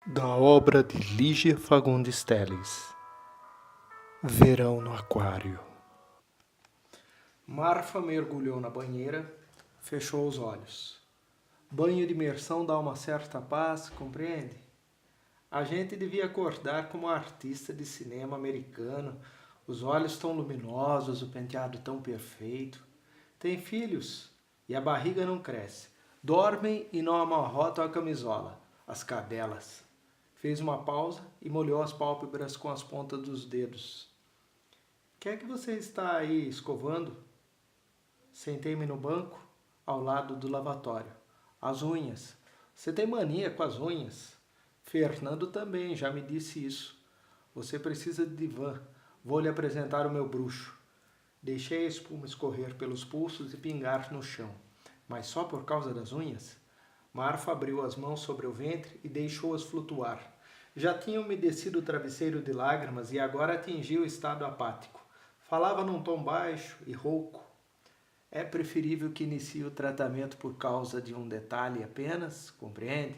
Da obra de Lígia Fagundes Telles. Verão no aquário. Marfa mergulhou na banheira, fechou os olhos. Banho de imersão dá uma certa paz, compreende? A gente devia acordar como artista de cinema americano, os olhos tão luminosos, o penteado tão perfeito. Tem filhos e a barriga não cresce. Dormem e não amarrotam a camisola, as cadelas. Fez uma pausa e molhou as pálpebras com as pontas dos dedos. O que é que você está aí escovando? Sentei-me no banco, ao lado do lavatório. As unhas. Você tem mania com as unhas? Fernando também, já me disse isso. Você precisa de divã. Vou lhe apresentar o meu bruxo. Deixei a espuma escorrer pelos pulsos e pingar no chão. Mas só por causa das unhas? Marfa abriu as mãos sobre o ventre e deixou-as flutuar. Já tinha umedecido o travesseiro de lágrimas e agora atingia o estado apático. Falava num tom baixo e rouco. É preferível que inicie o tratamento por causa de um detalhe apenas, compreende?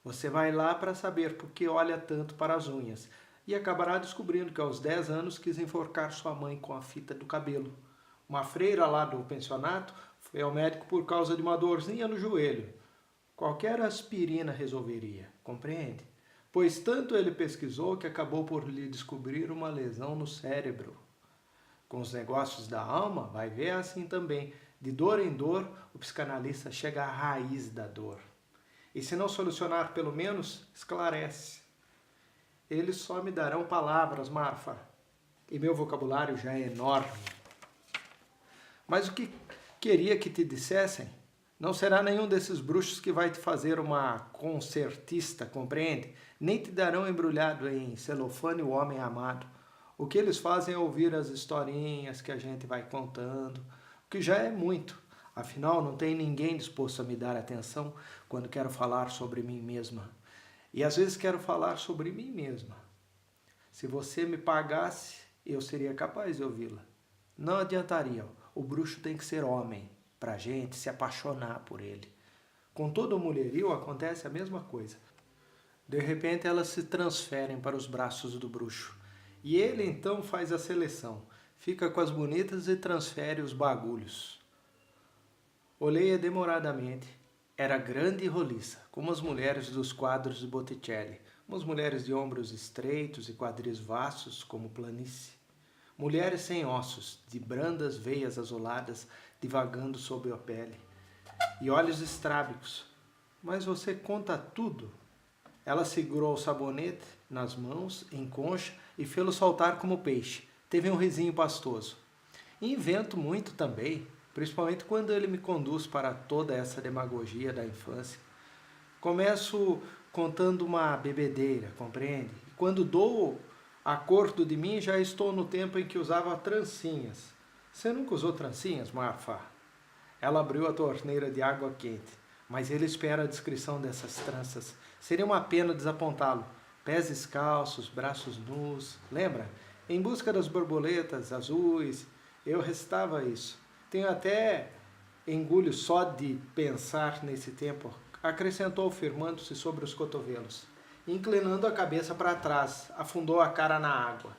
Você vai lá para saber por que olha tanto para as unhas e acabará descobrindo que aos 10 anos quis enforcar sua mãe com a fita do cabelo. Uma freira lá do pensionato foi ao médico por causa de uma dorzinha no joelho. Qualquer aspirina resolveria, compreende? Pois tanto ele pesquisou que acabou por lhe descobrir uma lesão no cérebro. Com os negócios da alma, vai ver assim também. De dor em dor, o psicanalista chega à raiz da dor. E se não solucionar, pelo menos, esclarece. Eles só me darão palavras, Marfa. E meu vocabulário já é enorme. Mas o que queria que te dissessem? Não será nenhum desses bruxos que vai te fazer uma concertista, compreende? Nem te darão embrulhado em celofane o homem amado. O que eles fazem é ouvir as historinhas que a gente vai contando, o que já é muito. Afinal, não tem ninguém disposto a me dar atenção quando quero falar sobre mim mesma. E às vezes quero falar sobre mim mesma. Se você me pagasse, eu seria capaz de ouvi-la. Não adiantaria. O bruxo tem que ser homem, pra gente se apaixonar por ele. Com todo mulherio acontece a mesma coisa. De repente elas se transferem para os braços do bruxo. E ele então faz a seleção. Fica com as bonitas e transfere os bagulhos. Olhei-a demoradamente. Era grande e roliça, como as mulheres dos quadros de Botticelli. Umas mulheres de ombros estreitos e quadris vastos, como planície. Mulheres sem ossos, de brandas veias azuladas, divagando sob a pele. E olhos estrábicos. Mas você conta tudo? Ela segurou o sabonete nas mãos, em concha, e fê-lo saltar como peixe. Teve um risinho pastoso. Invento muito também, principalmente quando ele me conduz para toda essa demagogia da infância. Começo contando uma bebedeira, compreende? E quando dou acordo de mim, já estou no tempo em que usava trancinhas. Você nunca usou trancinhas, Marfa? Ela abriu a torneira de água quente, mas ele espera a descrição dessas tranças. Seria uma pena desapontá-lo. Pés descalços, braços nus, lembra? Em busca das borboletas azuis, eu recitava isso. Tenho até engulho só de pensar nesse tempo, acrescentou firmando-se sobre os cotovelos. Inclinando a cabeça para trás, afundou a cara na água.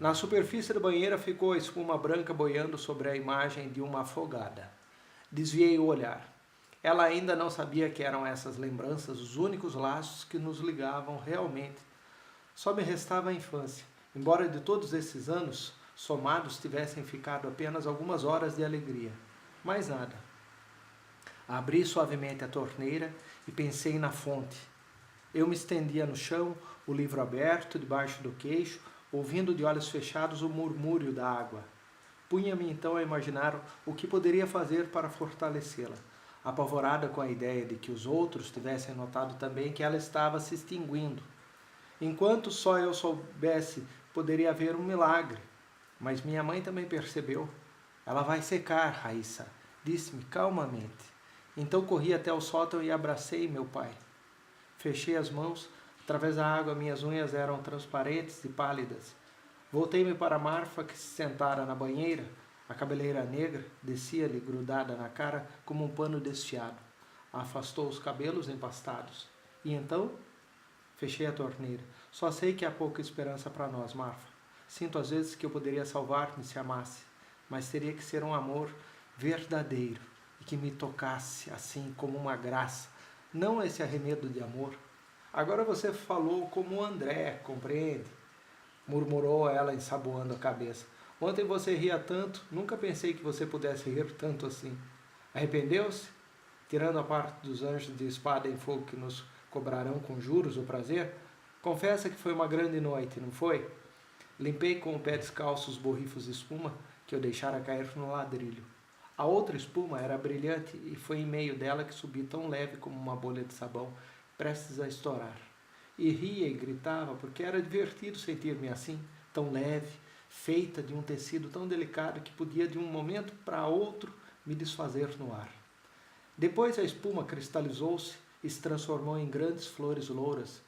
Na superfície da banheira ficou a espuma branca boiando sobre a imagem de uma afogada. Desviei o olhar. Ela ainda não sabia que eram essas lembranças os únicos laços que nos ligavam realmente. Só me restava a infância, embora de todos esses anos, somados, tivessem ficado apenas algumas horas de alegria. Mais nada. Abri suavemente a torneira e pensei na fonte. Eu me estendia no chão, o livro aberto, debaixo do queixo, ouvindo de olhos fechados o murmúrio da água. Punha-me então a imaginar o que poderia fazer para fortalecê-la, apavorada com a ideia de que os outros tivessem notado também que ela estava se extinguindo. Enquanto só eu soubesse, poderia haver um milagre. Mas minha mãe também percebeu. Ela vai secar, Raíssa, disse-me calmamente. Então corri até o sótão e abracei meu pai. Fechei as mãos. Através da água, minhas unhas eram transparentes e pálidas. Voltei-me para Marfa, que se sentara na banheira. A cabeleira negra descia-lhe grudada na cara como um pano desfiado. Afastou os cabelos empastados. E então? Fechei a torneira. Só sei que há pouca esperança para nós, Marfa. Sinto às vezes que eu poderia salvar-me se amasse, mas teria que ser um amor verdadeiro e que me tocasse assim como uma graça, não esse arremedo de amor. Agora você falou como o André, compreende? Murmurou ela ensaboando a cabeça. Ontem você ria tanto, nunca pensei que você pudesse rir tanto assim. Arrependeu-se? Tirando a parte dos anjos de espada em fogo que nos cobrarão com juros o prazer? Confessa que foi uma grande noite, não foi? Limpei com o pé descalço os borrifos de espuma que eu deixara cair no ladrilho. A outra espuma era brilhante e foi em meio dela que subi tão leve como uma bolha de sabão, prestes a estourar. E ria e gritava porque era divertido sentir-me assim, tão leve, feita de um tecido tão delicado que podia de um momento para outro me desfazer no ar. Depois a espuma cristalizou-se e se transformou em grandes flores louras,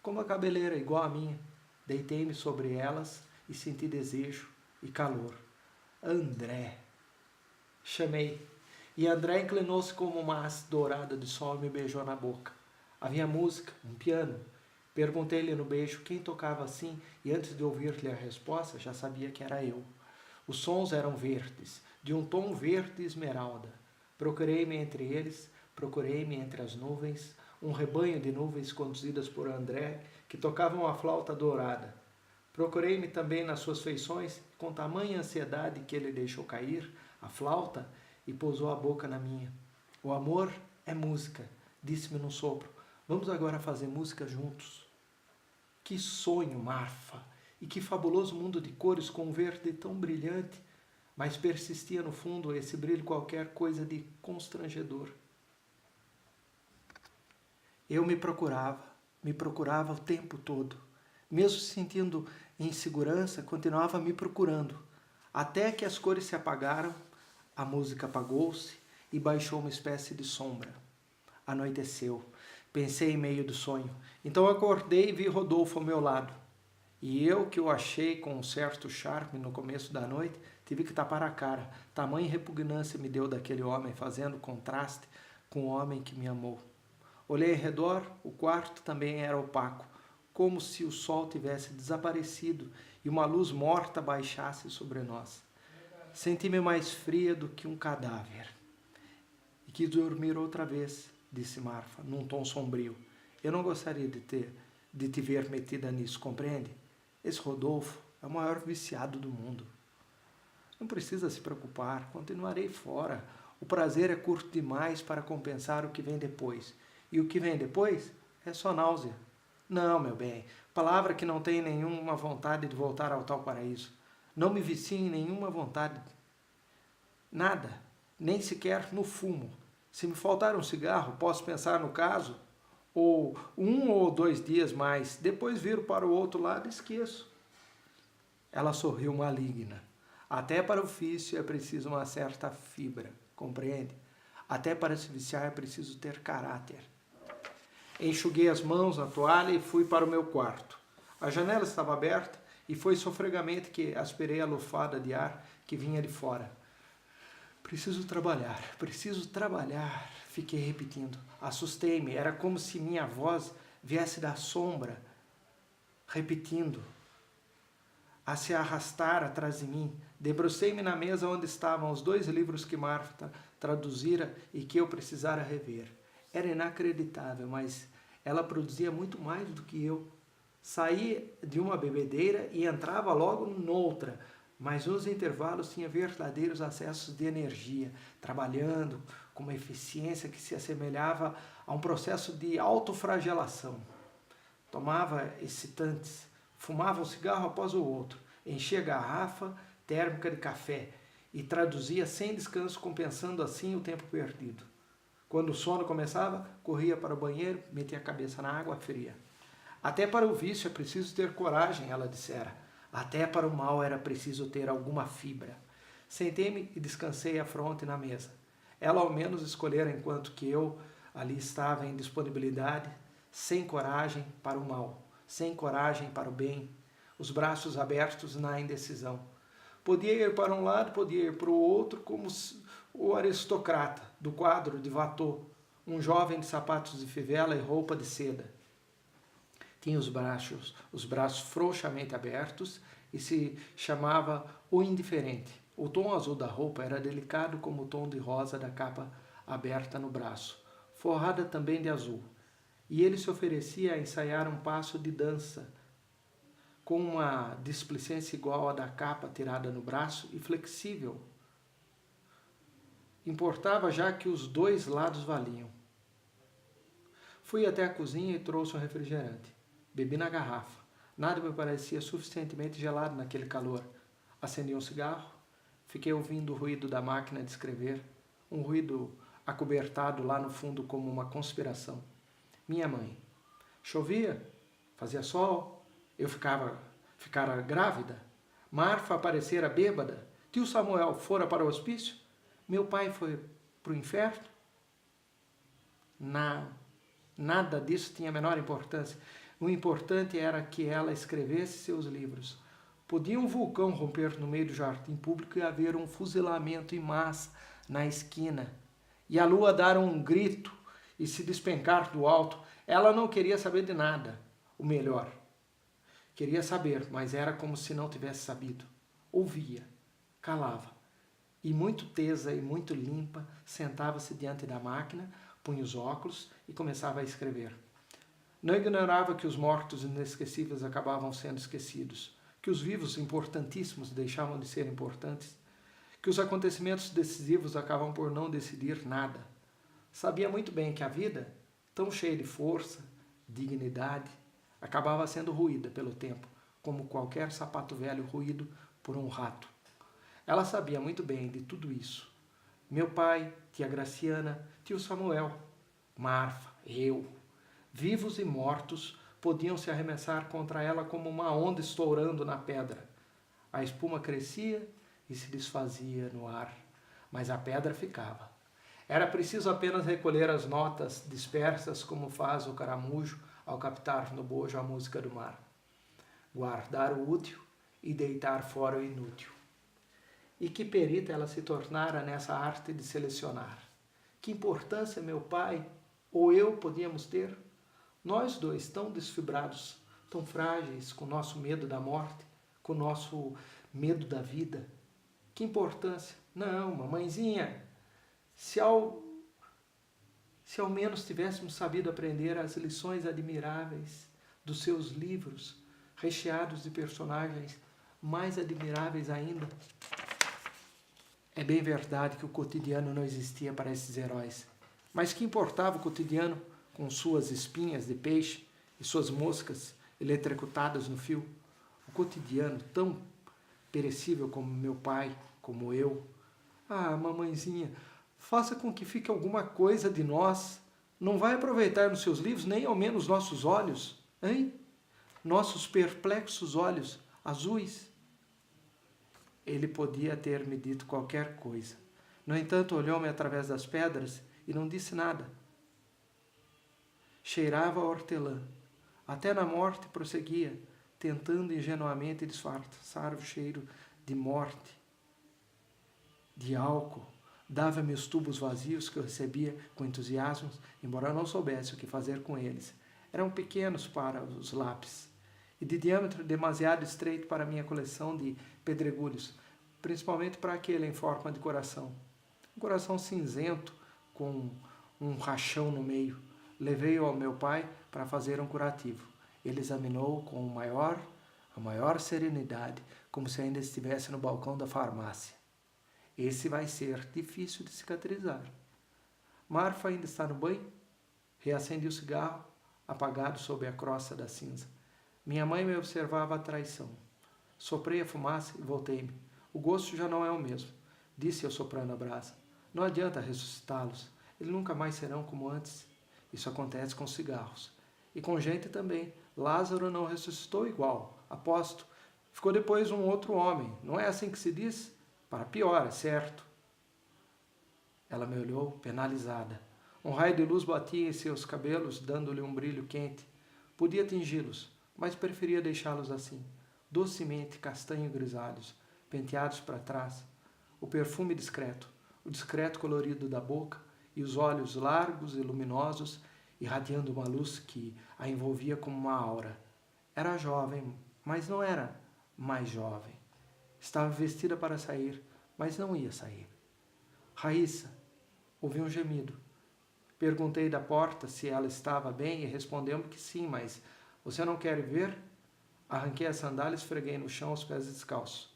como a cabeleira igual à minha. Deitei-me sobre elas e senti desejo e calor. André! Chamei, e André inclinou-se como uma haste dourada de sol e me beijou na boca. Havia música, um piano. Perguntei-lhe no beijo quem tocava assim e antes de ouvir-lhe a resposta já sabia que era eu. Os sons eram verdes, de um tom verde esmeralda. Procurei-me entre eles, procurei-me entre as nuvens, um rebanho de nuvens conduzidas por André, que tocavam a flauta dourada. Procurei-me também nas suas feições, com tamanha ansiedade que ele deixou cair a flauta e pousou a boca na minha. O amor é música, disse-me num sopro. Vamos agora fazer música juntos. Que sonho, Marfa! E que fabuloso mundo de cores com um verde tão brilhante, mas persistia no fundo esse brilho qualquer coisa de constrangedor. Eu me procurava o tempo todo. Mesmo sentindo insegurança, continuava me procurando. Até que as cores se apagaram, a música apagou-se e baixou uma espécie de sombra. Anoiteceu. Pensei em meio do sonho. Então acordei e vi Rodolfo ao meu lado. E eu, que o achei com um certo charme no começo da noite, tive que tapar a cara. Tamanha repugnância me deu daquele homem, fazendo contraste com o homem que me amou. Olhei ao redor, o quarto também era opaco, como se o sol tivesse desaparecido e uma luz morta baixasse sobre nós. Senti-me mais fria do que um cadáver. E quis dormir outra vez, disse Marfa, num tom sombrio. Eu não gostaria de te ver metida nisso, compreende? Esse Rodolfo é o maior viciado do mundo. Não precisa se preocupar, continuarei fora. O prazer é curto demais para compensar o que vem depois. E o que vem depois é só náusea. Não, meu bem, palavra que não tem nenhuma vontade de voltar ao tal paraíso. Não me vicio em nenhuma vontade. Nada, nem sequer no fumo. Se me faltar um cigarro, posso pensar no caso, ou 1 ou 2 dias mais, depois viro para o outro lado e esqueço. Ela sorriu maligna. Até para o vício é preciso uma certa fibra, compreende? Até para se viciar é preciso ter caráter. Enxuguei as mãos na toalha e fui para o meu quarto. A janela estava aberta e foi sofregamente que aspirei a lufada de ar que vinha de fora. Preciso trabalhar, fiquei repetindo. Assustei-me, era como se minha voz viesse da sombra, repetindo, a se arrastar atrás de mim. Debrucei-me na mesa onde estavam os 2 livros que Marta traduzira e que eu precisara rever. Era inacreditável, mas ela produzia muito mais do que eu. Saía de uma bebedeira e entrava logo noutra, mas nos intervalos tinha verdadeiros acessos de energia, trabalhando com uma eficiência que se assemelhava a um processo de autoflagelação. Tomava excitantes, fumava um cigarro após o outro, enchia a garrafa térmica de café e traduzia sem descanso, compensando assim o tempo perdido. Quando o sono começava, corria para o banheiro, metia a cabeça na água fria. Até para o vício é preciso ter coragem, ela dissera. Até para o mal era preciso ter alguma fibra. Sentei-me e descansei a fronte na mesa. Ela ao menos escolhera enquanto que eu ali estava em disponibilidade, sem coragem para o mal, sem coragem para o bem, os braços abertos na indecisão. Podia ir para um lado, podia ir para o outro, como o aristocrata do quadro de Watteau, um jovem de sapatos de fivela e roupa de seda. Tinha os braços frouxamente abertos e se chamava o indiferente. O tom azul da roupa era delicado como o tom de rosa da capa aberta no braço, forrada também de azul. E ele se oferecia a ensaiar um passo de dança, com uma displicência igual à da capa tirada no braço e flexível. Importava já que os dois lados valiam. Fui até a cozinha e trouxe um refrigerante. Bebi na garrafa. Nada me parecia suficientemente gelado naquele calor. Acendi um cigarro. Fiquei ouvindo o ruído da máquina de escrever, um ruído acobertado lá no fundo como uma conspiração. Minha mãe. Chovia, fazia sol, eu ficara grávida. Marfa aparecera bêbada. Tio Samuel fora para o hospício. Meu pai foi para o inferno. Nada disso tinha a menor importância. O importante era que ela escrevesse seus livros. Podia um vulcão romper no meio do jardim público e haver um fuzilamento em massa na esquina. E a lua dar um grito e se despencar do alto. Ela não queria saber de nada. O melhor. Queria saber, mas era como se não tivesse sabido. Ouvia, calava. E muito tesa e muito limpa, sentava-se diante da máquina, punha os óculos e começava a escrever. Não ignorava que os mortos inesquecíveis acabavam sendo esquecidos, que os vivos importantíssimos deixavam de ser importantes, que os acontecimentos decisivos acabam por não decidir nada. Sabia muito bem que a vida, tão cheia de força, dignidade, acabava sendo ruída pelo tempo, como qualquer sapato velho ruído por um rato. Ela sabia muito bem de tudo isso. Meu pai, tia Graciana, tio Samuel, Marfa, eu, vivos e mortos, podiam se arremessar contra ela como uma onda estourando na pedra. A espuma crescia e se desfazia no ar, mas a pedra ficava. Era preciso apenas recolher as notas dispersas como faz o caramujo ao captar no bojo a música do mar. Guardar o útil e deitar fora o inútil. E que perita ela se tornara nessa arte de selecionar. Que importância meu pai ou eu podíamos ter? Nós dois, tão desfibrados, tão frágeis, com nosso medo da morte, com nosso medo da vida. Que importância? Não, mamãezinha, se ao menos tivéssemos sabido aprender as lições admiráveis dos seus livros, recheados de personagens mais admiráveis ainda. É bem verdade que o cotidiano não existia para esses heróis. Mas que importava o cotidiano com suas espinhas de peixe e suas moscas eletrocutadas no fio? O cotidiano, tão perecível como meu pai, como eu. Ah, mamãezinha, faça com que fique alguma coisa de nós. Não vai aproveitar nos seus livros nem ao menos nossos olhos, hein? Nossos perplexos olhos azuis. Ele podia ter me dito qualquer coisa. No entanto, olhou-me através das pedras e não disse nada. Cheirava a hortelã. Até na morte prosseguia, tentando ingenuamente disfarçar o cheiro de morte, de álcool. Dava-me os tubos vazios que eu recebia com entusiasmo, embora eu não soubesse o que fazer com eles. Eram pequenos para os lápis e de diâmetro demasiado estreito para minha coleção de pedregulhos, principalmente para aquele em forma de coração. Um coração cinzento com um rachão no meio. Levei-o ao meu pai para fazer um curativo. Ele examinou com a maior serenidade, como se ainda estivesse no balcão da farmácia. Esse vai ser difícil de cicatrizar. Marfa ainda está no banho? Reacendi o cigarro, apagado sob a crosta da cinza. Minha mãe me observava a traição. Soprei a fumaça e voltei-me. O gosto já não é o mesmo, disse eu soprando a brasa. Não adianta ressuscitá-los. Eles nunca mais serão como antes. Isso acontece com cigarros. E com gente também. Lázaro não ressuscitou igual, aposto. Ficou depois um outro homem. Não é assim que se diz? Para pior, é certo. Ela me olhou, penalizada. Um raio de luz batia em seus cabelos, dando-lhe um brilho quente. Podia tingi-los, mas preferia deixá-los assim, docemente castanho-grisalhos, penteados para trás. O perfume discreto, o discreto colorido da boca e os olhos largos e luminosos irradiando uma luz que a envolvia como uma aura. Era jovem, mas não era mais jovem. Estava vestida para sair, mas não ia sair. Raíssa, ouvi um gemido. Perguntei da porta se ela estava bem e respondeu-me que sim, mas você não quer ver? Arranquei as sandálias e esfreguei no chão os pés descalços.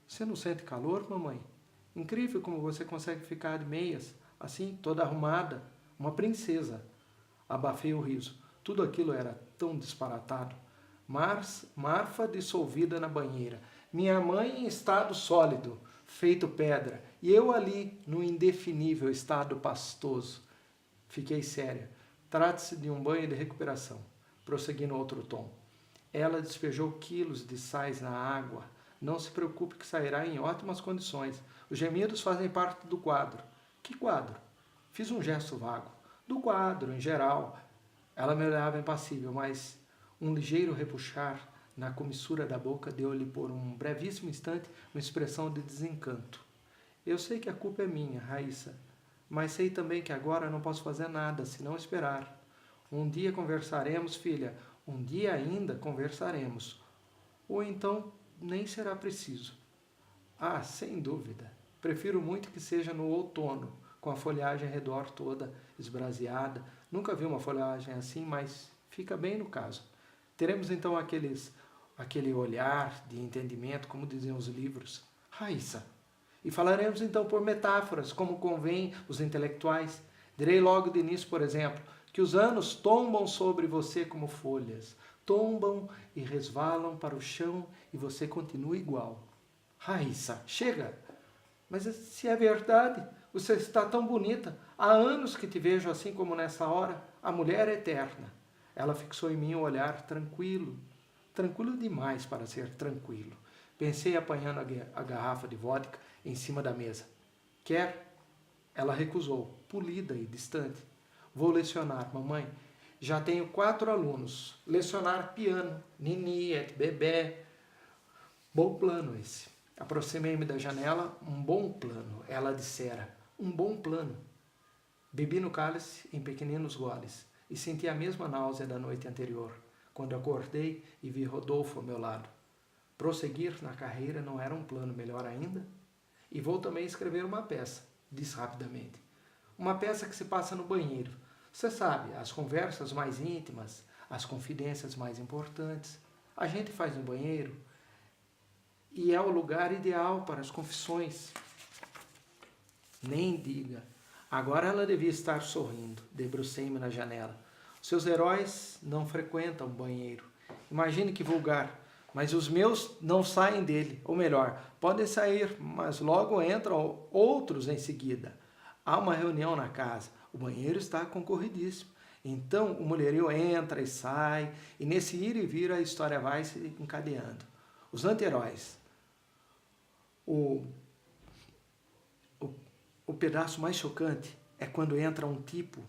Você não sente calor, mamãe? Incrível como você consegue ficar de meias, assim, toda arrumada, uma princesa. Abafei o riso. Tudo aquilo era tão disparatado. Marfa dissolvida na banheira. Minha mãe em estado sólido, feito pedra. E eu ali, no indefinível estado pastoso. Fiquei séria. Trata-se de um banho de recuperação. Prossegui no outro tom. Ela despejou quilos de sais na água. Não se preocupe que sairá em ótimas condições. Os gemidos fazem parte do quadro. Que quadro? Fiz um gesto vago. Do quadro, em geral. Ela me olhava impassível, mas um ligeiro repuxar na comissura da boca deu-lhe por um brevíssimo instante uma expressão de desencanto. Eu sei que a culpa é minha, Raíssa, mas sei também que agora não posso fazer nada, senão esperar. Um dia conversaremos, filha, um dia ainda conversaremos. Ou então nem será preciso. Ah, sem dúvida. Prefiro muito que seja no outono, com a folhagem ao redor toda esbraseada. Nunca vi uma folhagem assim, mas fica bem no caso. Teremos então aquele olhar de entendimento, como diziam os livros. Raíssa. E falaremos então por metáforas, como convém os intelectuais. Direi logo de início, por exemplo, que os anos tombam sobre você como folhas. Tombam e resvalam para o chão e você continua igual. Raíssa, chega! Mas se é verdade, você está tão bonita. Há anos que te vejo assim como nessa hora. A mulher é eterna. Ela fixou em mim um olhar tranquilo. Tranquilo demais para ser tranquilo. Pensei apanhando a garrafa de vodka em cima da mesa. Quer? Ela recusou, polida e distante. Vou lecionar, mamãe. Já tenho 4 alunos. Lecionar piano, niniet, bebê. Bom plano esse. Aproximei-me da janela. Um bom plano, ela dissera. Um bom plano. Bebi no cálice em pequeninos goles e senti a mesma náusea da noite anterior, quando acordei e vi Rodolfo ao meu lado. Prosseguir na carreira não era um plano melhor ainda? E vou também escrever uma peça, disse rapidamente. Uma peça que se passa no banheiro. Você sabe, as conversas mais íntimas, as confidências mais importantes, a gente faz no banheiro e é o lugar ideal para as confissões. Nem diga. Agora ela devia estar sorrindo. Debrucei-me na janela. Seus heróis não frequentam o banheiro. Imagine que vulgar. Mas os meus não saem dele. Ou melhor, podem sair, mas logo entram outros em seguida. Há uma reunião na casa. O banheiro está concorridíssimo. Então o mulherio entra e sai. E nesse ir e vir a história vai se encadeando. Os anti-heróis. O pedaço mais chocante é quando entra um tipo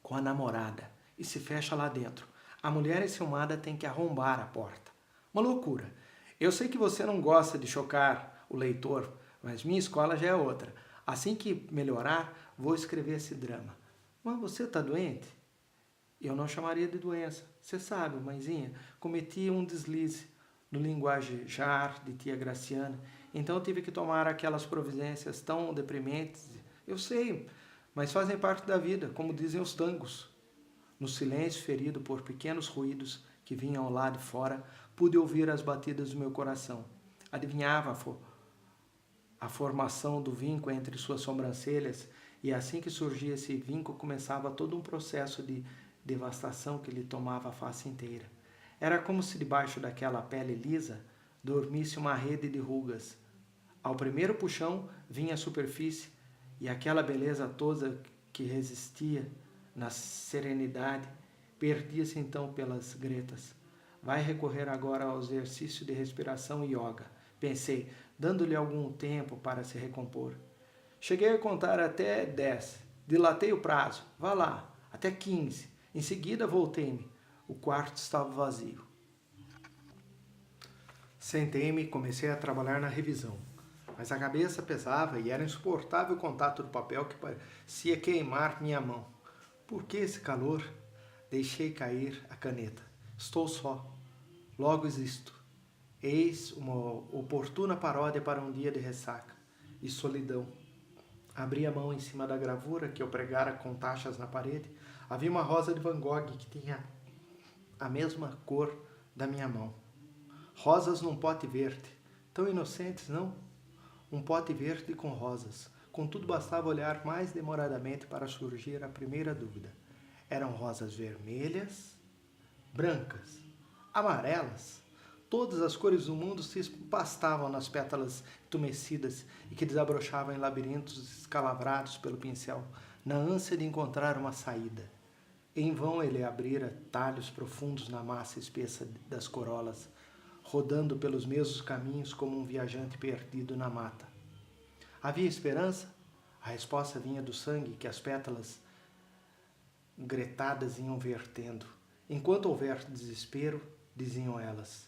com a namorada e se fecha lá dentro. A mulher enciumada tem que arrombar a porta. Uma loucura. Eu sei que você não gosta de chocar o leitor, mas minha escola já é outra. Assim que melhorar, vou escrever esse drama. Mas você está doente? Eu não chamaria de doença. Você sabe, mãezinha, cometi um deslize no linguajar de tia Graciana. Então eu tive que tomar aquelas providências tão deprimentes. Eu sei, mas fazem parte da vida, como dizem os tangos. No silêncio ferido por pequenos ruídos que vinham lá de fora, pude ouvir as batidas do meu coração. Adivinhava a formação do vinco entre suas sobrancelhas, e assim que surgia esse vinco, começava todo um processo de devastação que lhe tomava a face inteira. Era como se debaixo daquela pele lisa dormisse uma rede de rugas. Ao primeiro puxão vinha a superfície, e aquela beleza toda que resistia na serenidade perdia-se então pelas gretas. Vai recorrer agora ao exercício de respiração e yoga, pensei, dando-lhe algum tempo para se recompor. Cheguei a contar até 10, dilatei o prazo, vá lá, até 15. Em seguida voltei-me, o quarto estava vazio. Sentei-me e comecei a trabalhar na revisão, mas a cabeça pesava e era insuportável o contato do papel que parecia queimar minha mão. Por que esse calor? Deixei cair a caneta. Estou só. Logo existo. Eis uma oportuna paródia para um dia de ressaca e solidão. Abri a mão em cima da gravura que eu pregara com taxas na parede. Havia uma rosa de Van Gogh que tinha a mesma cor da minha mão. Rosas num pote verde. Tão inocentes, não? Um pote verde com rosas. Contudo, bastava olhar mais demoradamente para surgir a primeira dúvida. Eram rosas vermelhas, brancas, amarelas. Todas as cores do mundo se empastavam nas pétalas entumecidas e que desabrochavam em labirintos escalavrados pelo pincel, na ânsia de encontrar uma saída. Em vão ele abrira talhos profundos na massa espessa das corolas, rodando pelos mesmos caminhos como um viajante perdido na mata. Havia esperança? A resposta vinha do sangue que as pétalas gretadas iam vertendo. Enquanto houver desespero, diziam elas,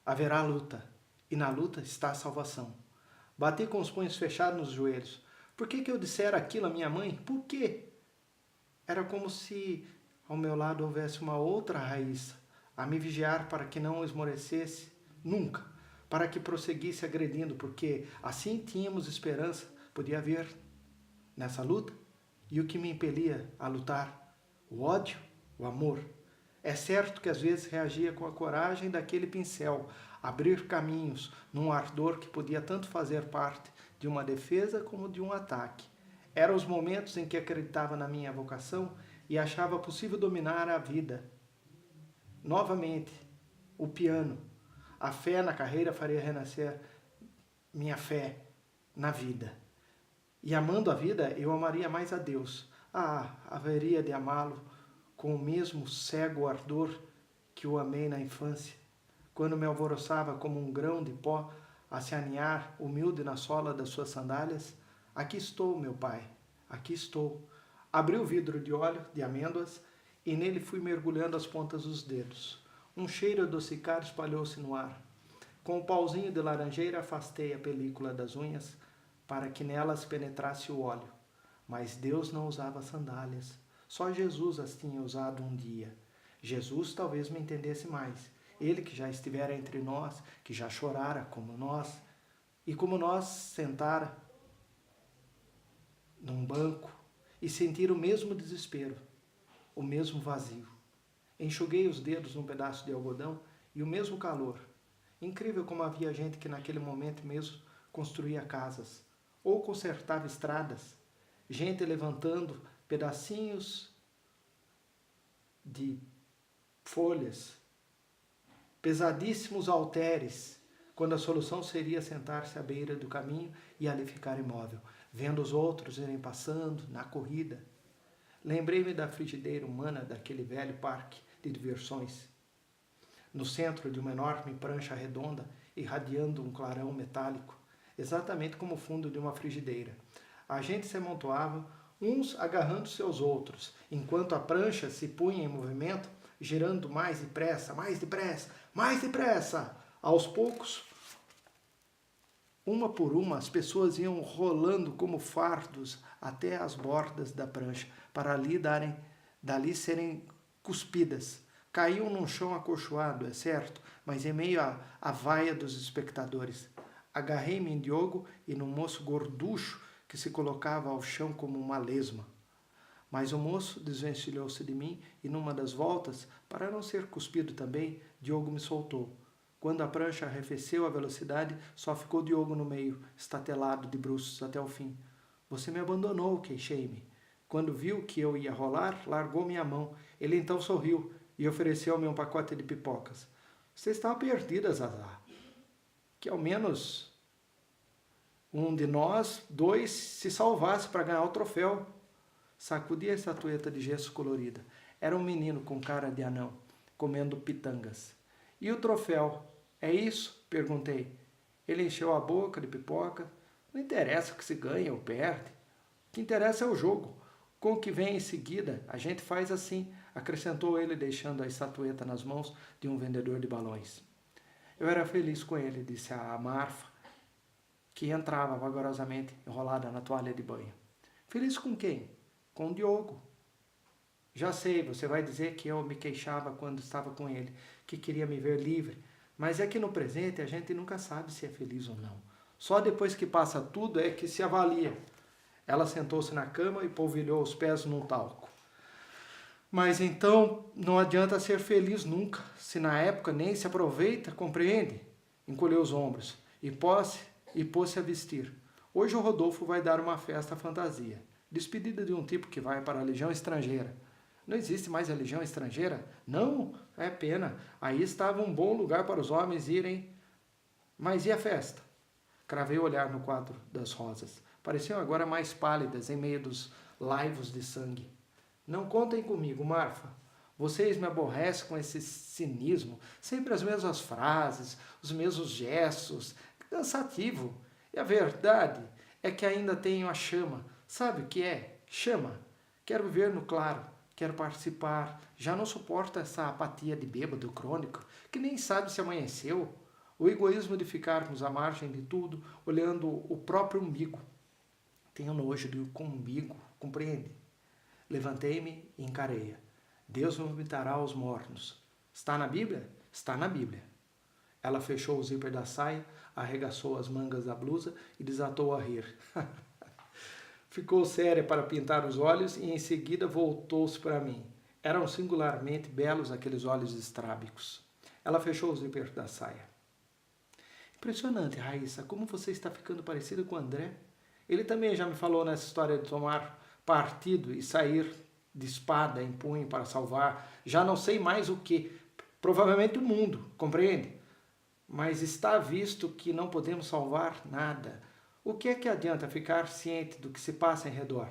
haverá luta, e na luta está a salvação. Bati com os punhos fechados nos joelhos. Por que eu dissera aquilo à minha mãe? Por quê? Era como se ao meu lado houvesse uma outra raiz, a me vigiar para que não esmorecesse nunca, para que prosseguisse agredindo, porque assim tínhamos esperança, podia haver nessa luta. E o que me impelia a lutar? O ódio? O amor? É certo que às vezes reagia com a coragem daquele pincel, abrir caminhos num ardor que podia tanto fazer parte de uma defesa como de um ataque. Eram os momentos em que acreditava na minha vocação e achava possível dominar a vida. Novamente, o piano. A fé na carreira faria renascer minha fé na vida. E amando a vida, eu amaria mais a Deus. Haveria de amá-lo com o mesmo cego ardor que o amei na infância, quando me alvoroçava como um grão de pó a se aninhar humilde na sola das suas sandálias. Aqui estou, meu pai, aqui estou. Abri o vidro de óleo de amêndoas e nele fui mergulhando as pontas dos dedos. Um cheiro adocicado espalhou-se no ar. Com o pauzinho de laranjeira afastei a película das unhas para que nelas penetrasse o óleo. Mas Deus não usava sandálias. Só Jesus as tinha usado um dia. Jesus talvez me entendesse mais. Ele que já estivera entre nós, que já chorara como nós, e como nós sentara num banco e sentir o mesmo desespero, o mesmo vazio. Enxuguei os dedos num pedaço de algodão e o mesmo calor. Incrível como havia gente que naquele momento mesmo construía casas ou consertava estradas. Gente levantando pedacinhos de folhas, pesadíssimos halteres, quando a solução seria sentar-se à beira do caminho e ali ficar imóvel, vendo os outros irem passando na corrida. Lembrei-me da frigideira humana daquele velho parque de diversões. No centro de uma enorme prancha redonda, irradiando um clarão metálico, exatamente como o fundo de uma frigideira. A gente se amontoava, uns agarrando seus outros, enquanto a prancha se punha em movimento, girando mais depressa, mais depressa, mais depressa. Aos poucos, uma por uma, as pessoas iam rolando como fardos até as bordas da prancha, para dali serem cuspidas. Caíam num chão acolchoado, é certo, mas em meio à vaia dos espectadores. Agarrei-me em Diogo e no moço gorducho que se colocava ao chão como uma lesma. Mas o moço desvencilhou-se de mim e numa das voltas, para não ser cuspido também, Diogo me soltou. Quando a prancha arrefeceu a velocidade, só ficou Diogo no meio, estatelado de bruços até o fim. Você me abandonou, queixei-me. Quando viu que eu ia rolar, largou minha mão. Ele então sorriu e ofereceu-me um pacote de pipocas. Você estava perdida, Zazá. Que ao menos um de nós dois se salvasse para ganhar o troféu. Sacudi a estatueta de gesso colorida. Era um menino com cara de anão, comendo pitangas. E o troféu? É isso? Perguntei. Ele encheu a boca de pipoca. Não interessa o que se ganha ou perde. O que interessa é o jogo. Com o que vem em seguida, a gente faz assim, acrescentou ele, deixando a estatueta nas mãos de um vendedor de balões. Eu era feliz com ele, disse a Marfa, que entrava vagarosamente enrolada na toalha de banho. Feliz com quem? Com o Diogo. Já sei, você vai dizer que eu me queixava quando estava com ele, que queria me ver livre. Mas é que no presente a gente nunca sabe se é feliz ou não. Só depois que passa tudo é que se avalia. Ela sentou-se na cama e polvilhou os pés num talco. Mas então não adianta ser feliz nunca, se na época nem se aproveita, compreende? Encolheu os ombros e pôs-se a vestir. Hoje o Rodolfo vai dar uma festa fantasia. Despedida de um tipo que vai para a legião estrangeira. Não existe mais a legião estrangeira? Não, é pena. Aí estava um bom lugar para os homens irem. Mas e a festa? Cravei o olhar no quadro das rosas. Pareciam agora mais pálidas em meio dos laivos de sangue. Não contem comigo, Marfa. Vocês me aborrecem com esse cinismo. Sempre as mesmas frases, os mesmos gestos. Cansativo. E a verdade é que ainda tenho a chama. Sabe o que é? Chama. Quero viver no claro. Quero participar. Já não suporto essa apatia de bêbado crônico, que nem sabe se amanheceu. O egoísmo de ficarmos à margem de tudo, olhando o próprio umbigo. Tenho nojo do umbigo, compreende? Levantei-me e encarei-a. Deus vomitará os mornos. Está na Bíblia? Está na Bíblia. Ela fechou o zíper da saia, arregaçou as mangas da blusa e desatou a rir. Ficou séria para pintar os olhos e em seguida voltou-se para mim. Eram singularmente belos aqueles olhos estrábicos. Ela fechou o zíper da saia. Impressionante, Raíssa, como você está ficando parecida com o André. Ele também já me falou nessa história de tomar partido e sair de espada em punho para salvar, já não sei mais o que, provavelmente o mundo, compreende? Mas está visto que não podemos salvar nada. O que é que adianta ficar ciente do que se passa em redor?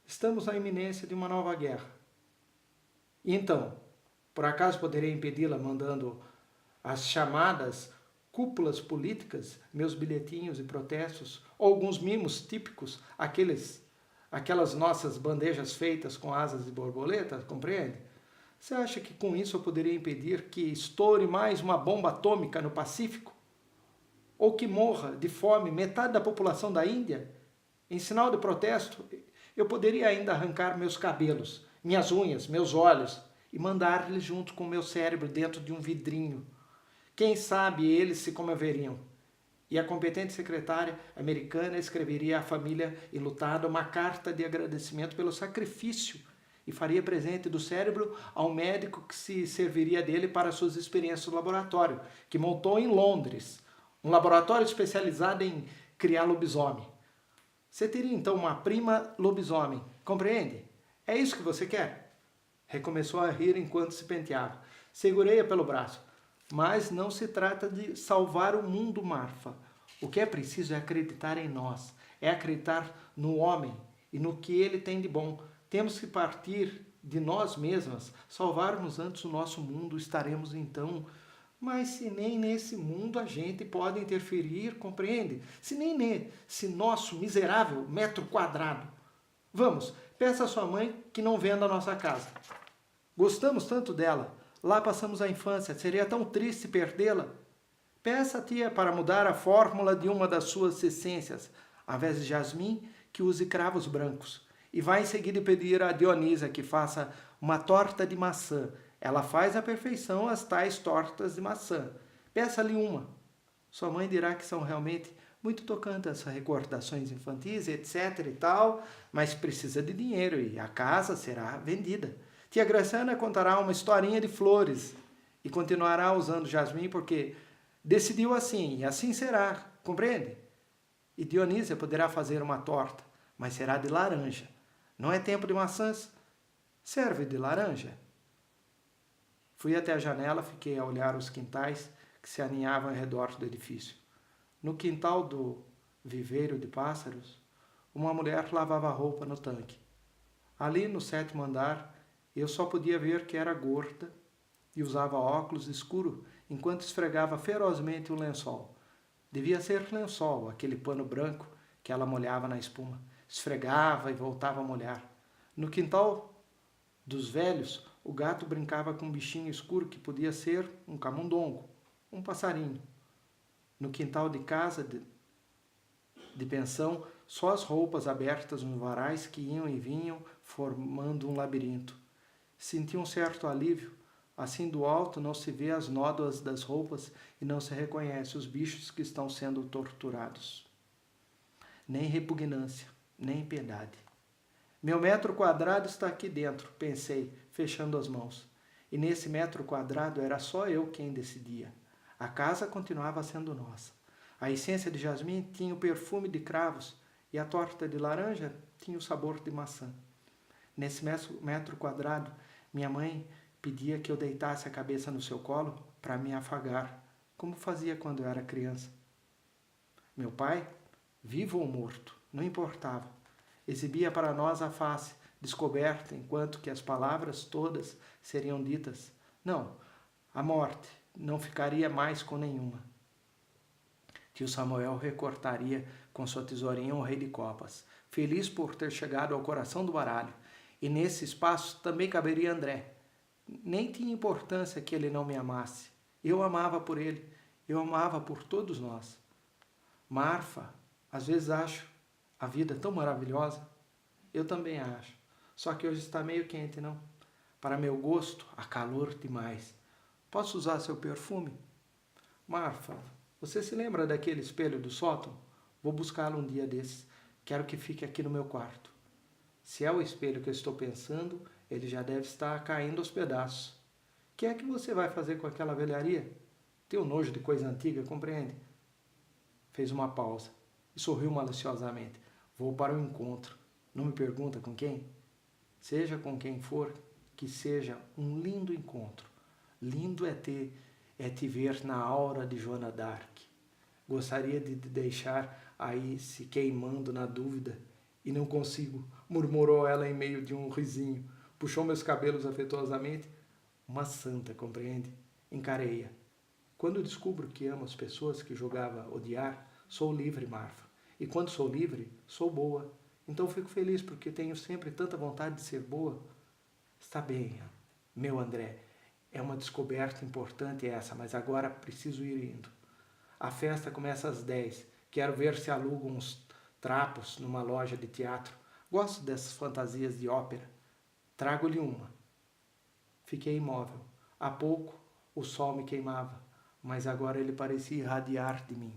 Estamos na iminência de uma nova guerra. E então, por acaso poderei impedi-la mandando as chamadas cúpulas políticas, meus bilhetinhos e protestos, ou alguns mimos típicos, aquelas nossas bandejas feitas com asas de borboleta, compreende? Você acha que com isso eu poderia impedir que estoure mais uma bomba atômica no Pacífico? Ou que morra de fome metade da população da Índia? Em sinal de protesto, eu poderia ainda arrancar meus cabelos, minhas unhas, meus olhos e mandar-lhes junto com meu cérebro dentro de um vidrinho. Quem sabe eles se comoveriam. E a competente secretária americana escreveria à família enlutada uma carta de agradecimento pelo sacrifício e faria presente do cérebro ao médico que se serviria dele para suas experiências no laboratório, que montou em Londres, um laboratório especializado em criar lobisomem. Você teria então uma prima lobisomem, compreende? É isso que você quer? Recomeçou a rir enquanto se penteava. Segurei-a pelo braço. Mas não se trata de salvar o mundo, Marfa. O que é preciso é acreditar em nós, é acreditar no homem e no que ele tem de bom. Temos que partir de nós mesmas, salvarmos antes o nosso mundo, estaremos então. Mas se nem nesse mundo a gente pode interferir, compreende? Se nem nesse nosso miserável metro quadrado. Vamos, peça à sua mãe que não venda a nossa casa. Gostamos tanto dela. Lá passamos a infância, seria tão triste perdê-la. Peça à tia para mudar a fórmula de uma das suas essências, ao invés de jasmim, que use cravos brancos. E vai em seguida pedir a Dionisa que faça uma torta de maçã. Ela faz à perfeição as tais tortas de maçã. Peça-lhe uma. Sua mãe dirá que são realmente muito tocantes essas recordações infantis, etc e tal, mas precisa de dinheiro e a casa será vendida. Tia Graciana contará uma historinha de flores e continuará usando jasmim porque decidiu assim e assim será, compreende? E Dionísia poderá fazer uma torta, mas será de laranja. Não é tempo de maçãs? Serve de laranja. Fui até a janela, fiquei a olhar os quintais que se aninhavam ao redor do edifício. No quintal do viveiro de pássaros, uma mulher lavava roupa no tanque. Ali no 7º andar, eu só podia ver que era gorda e usava óculos escuro enquanto esfregava ferozmente o lençol. Devia ser lençol, aquele pano branco que ela molhava na espuma. Esfregava e voltava a molhar. No quintal dos velhos, o gato brincava com um bichinho escuro que podia ser um camundongo, um passarinho. No quintal de casa de pensão, só as roupas abertas nos varais que iam e vinham, formando um labirinto. Senti um certo alívio. Assim do alto não se vê as nódoas das roupas e não se reconhece os bichos que estão sendo torturados. Nem repugnância, nem piedade. Meu metro quadrado está aqui dentro, pensei, fechando as mãos. E nesse metro quadrado era só eu quem decidia. A casa continuava sendo nossa. A essência de jasmim tinha o perfume de cravos e a torta de laranja tinha o sabor de maçã. Nesse metro quadrado, minha mãe pedia que eu deitasse a cabeça no seu colo para me afagar, como fazia quando eu era criança. Meu pai, vivo ou morto, não importava. Exibia para nós a face descoberta, enquanto que as palavras todas seriam ditas. Não, a morte não ficaria mais com nenhuma. Tio Samuel recortaria com sua tesourinha um rei de copas, feliz por ter chegado ao coração do baralho. E nesse espaço também caberia André. Nem tinha importância que ele não me amasse. Eu amava por ele, eu amava por todos nós. Marfa, às vezes acho a vida tão maravilhosa. Eu também acho. Só que hoje está meio quente, não? Para meu gosto, há calor demais. Posso usar seu perfume? Marfa, você se lembra daquele espelho do sótão? Vou buscá-lo um dia desses. Quero que fique aqui no meu quarto. Se é o espelho que eu estou pensando, ele já deve estar caindo aos pedaços. O que é que você vai fazer com aquela velharia? Tenho nojo de coisa antiga, compreende? Fez uma pausa e sorriu maliciosamente. Vou para o encontro. Não me pergunta com quem? Seja com quem for, que seja um lindo encontro. Lindo é te ver na aura de Joana d'Arc. Gostaria de te deixar aí se queimando na dúvida e não consigo, murmurou ela em meio de um risinho. Puxou meus cabelos afetuosamente. Uma santa, compreende? Encarei-a. Quando descubro que amo as pessoas que julgava odiar, sou livre, Marfa. E quando sou livre, sou boa. Então fico feliz porque tenho sempre tanta vontade de ser boa. Está bem, meu André. É uma descoberta importante essa, mas agora preciso ir indo. A festa começa às 10. Quero ver se alugo uns trapos numa loja de teatro. Gosto dessas fantasias de ópera. Trago-lhe uma. Fiquei imóvel. Há pouco o sol me queimava, mas agora ele parecia irradiar de mim.